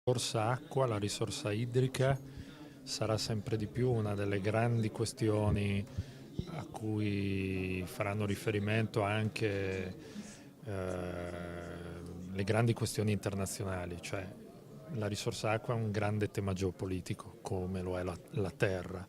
risorsa acqua, la risorsa idrica sarà sempre di più una delle grandi questioni a cui faranno riferimento anche le grandi questioni internazionali, cioè la risorsa acqua è un grande tema geopolitico, come lo è la terra.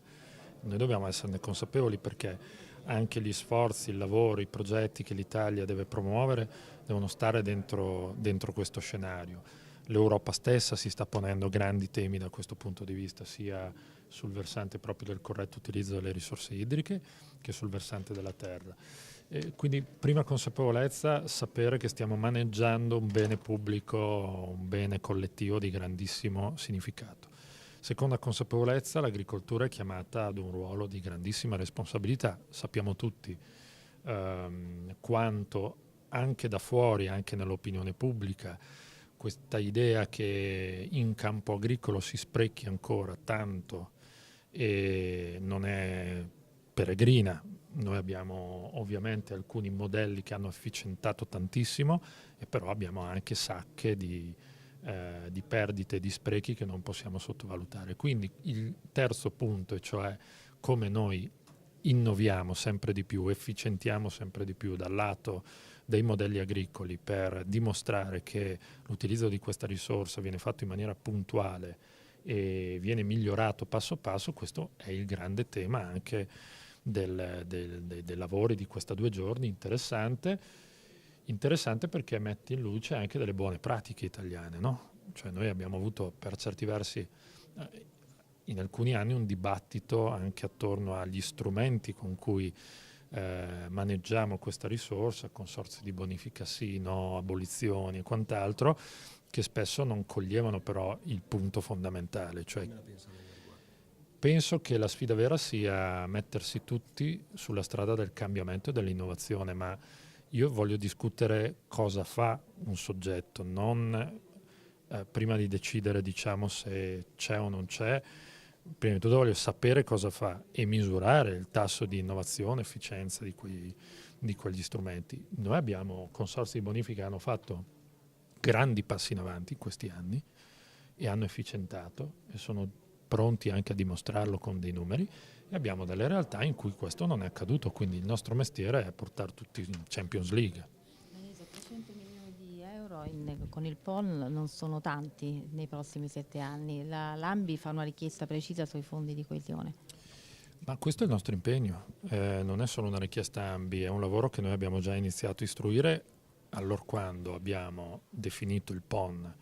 Noi dobbiamo esserne consapevoli perché anche gli sforzi, il lavoro, i progetti che l'Italia deve promuovere devono stare dentro questo scenario. L'Europa stessa si sta ponendo grandi temi da questo punto di vista, sia sul versante proprio del corretto utilizzo delle risorse idriche che sul versante della terra. E quindi prima consapevolezza, sapere che stiamo maneggiando un bene pubblico, un bene collettivo di grandissimo significato. Seconda consapevolezza, l'agricoltura è chiamata ad un ruolo di grandissima responsabilità. Sappiamo tutti quanto anche da fuori, anche nell'opinione pubblica, questa idea che in campo agricolo si sprechi ancora tanto e non è peregrina. Noi abbiamo ovviamente alcuni modelli che hanno efficientato tantissimo, e però abbiamo anche sacche di perdite, di sprechi che non possiamo sottovalutare. Quindi il terzo punto, e cioè come noi innoviamo sempre di più, efficientiamo sempre di più dal lato dei modelli agricoli per dimostrare che l'utilizzo di questa risorsa viene fatto in maniera puntuale e viene migliorato passo passo. Questo è il grande tema anche dei lavori di questi 2 giorni, interessante perché mette in luce anche delle buone pratiche italiane, no? Cioè noi abbiamo avuto per certi versi in alcuni anni un dibattito anche attorno agli strumenti con cui maneggiamo questa risorsa, consorzi di bonifica sì, no, abolizioni e quant'altro, che spesso non coglievano però il punto fondamentale. Cioè, penso che la sfida vera sia mettersi tutti sulla strada del cambiamento e dell'innovazione, ma io voglio discutere cosa fa un soggetto, non prima di decidere, diciamo, se c'è o non c'è. Prima di tutto voglio sapere cosa fa e misurare il tasso di innovazione, efficienza di quegli strumenti. Noi abbiamo consorzi di bonifica che hanno fatto grandi passi in avanti in questi anni e hanno efficientato e sono pronti anche a dimostrarlo con dei numeri, e abbiamo delle realtà in cui questo non è accaduto, quindi il nostro mestiere è portare tutti in Champions League. 700 milioni di euro con il PON non sono tanti nei prossimi 7 anni. L'AMBI fa una richiesta precisa sui fondi di coesione. Ma questo è il nostro impegno, non è solo una richiesta AMBI, è un lavoro che noi abbiamo già iniziato a istruire allorquando abbiamo definito il PON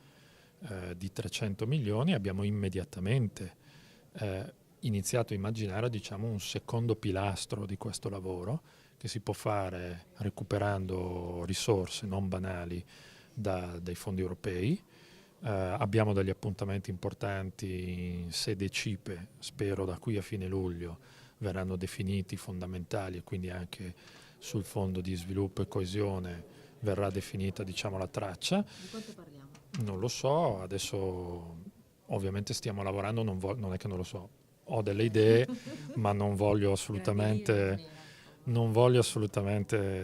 di 300 milioni, abbiamo immediatamente iniziato a immaginare, diciamo, un secondo pilastro di questo lavoro che si può fare recuperando risorse non banali dai fondi europei. Abbiamo degli appuntamenti importanti in sede CIPE, spero da qui a fine luglio verranno definiti fondamentali, e quindi anche sul fondo di sviluppo e coesione verrà definita, diciamo, la traccia. Di quanto parliamo? Non lo so, adesso ovviamente stiamo lavorando, non è che non lo so, ho delle idee, ma non voglio assolutamente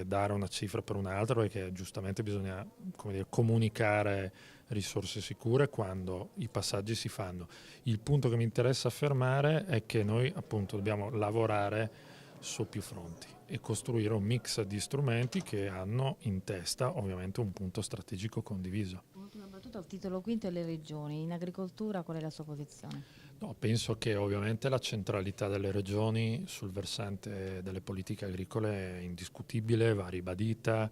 dare una cifra per un'altra, perché giustamente bisogna, come dire, comunicare risorse sicure quando i passaggi si fanno. Il punto che mi interessa affermare è che noi appunto dobbiamo lavorare su più fronti e costruire un mix di strumenti che hanno in testa ovviamente un punto strategico condiviso. Ultima battuta, al titolo quinto e le regioni. In agricoltura qual è la sua posizione? No, penso che ovviamente la centralità delle regioni sul versante delle politiche agricole è indiscutibile, va ribadita.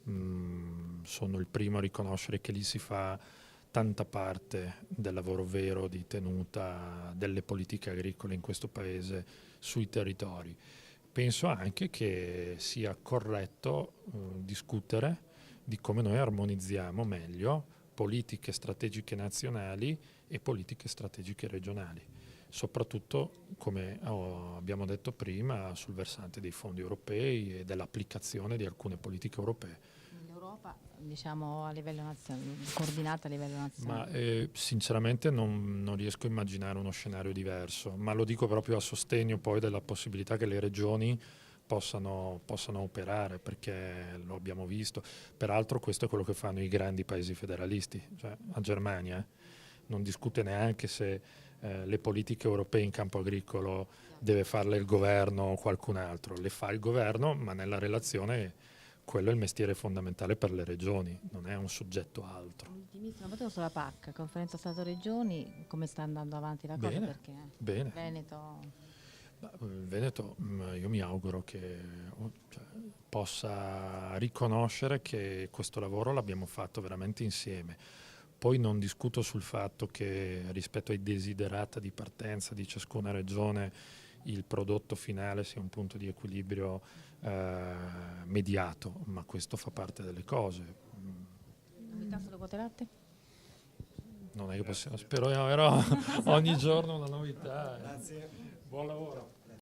Sono il primo a riconoscere che lì si fa tanta parte del lavoro vero di tenuta delle politiche agricole in questo paese sui territori. Penso anche che sia corretto discutere di come noi armonizziamo meglio politiche strategiche nazionali e politiche strategiche regionali, soprattutto, come abbiamo detto prima, sul versante dei fondi europei e dell'applicazione di alcune politiche europee. L'Europa, diciamo, a livello nazionale, coordinata a livello Ma nazionale. sinceramente non riesco a immaginare uno scenario diverso, ma lo dico proprio a sostegno poi della possibilità che le regioni possano operare, perché lo abbiamo visto. Peraltro questo è quello che fanno i grandi paesi federalisti, cioè la Germania non discute neanche se le politiche europee in campo agricolo deve farle il governo o qualcun altro, le fa il governo, ma nella relazione quello è il mestiere fondamentale per le regioni, non è un soggetto altro. Ultimissima battuta sulla PAC, conferenza Stato-Regioni, come sta andando avanti la cosa? Bene, Perché bene. Veneto... Il Veneto, io mi auguro che cioè, possa riconoscere che questo lavoro l'abbiamo fatto veramente insieme. Poi non discuto sul fatto che rispetto ai desiderata di partenza di ciascuna regione il prodotto finale sia un punto di equilibrio mediato, ma questo fa parte delle cose. Novità sulle quote latte? Non è che possiamo, spero di avere ogni giorno una novità. Grazie. Buon lavoro.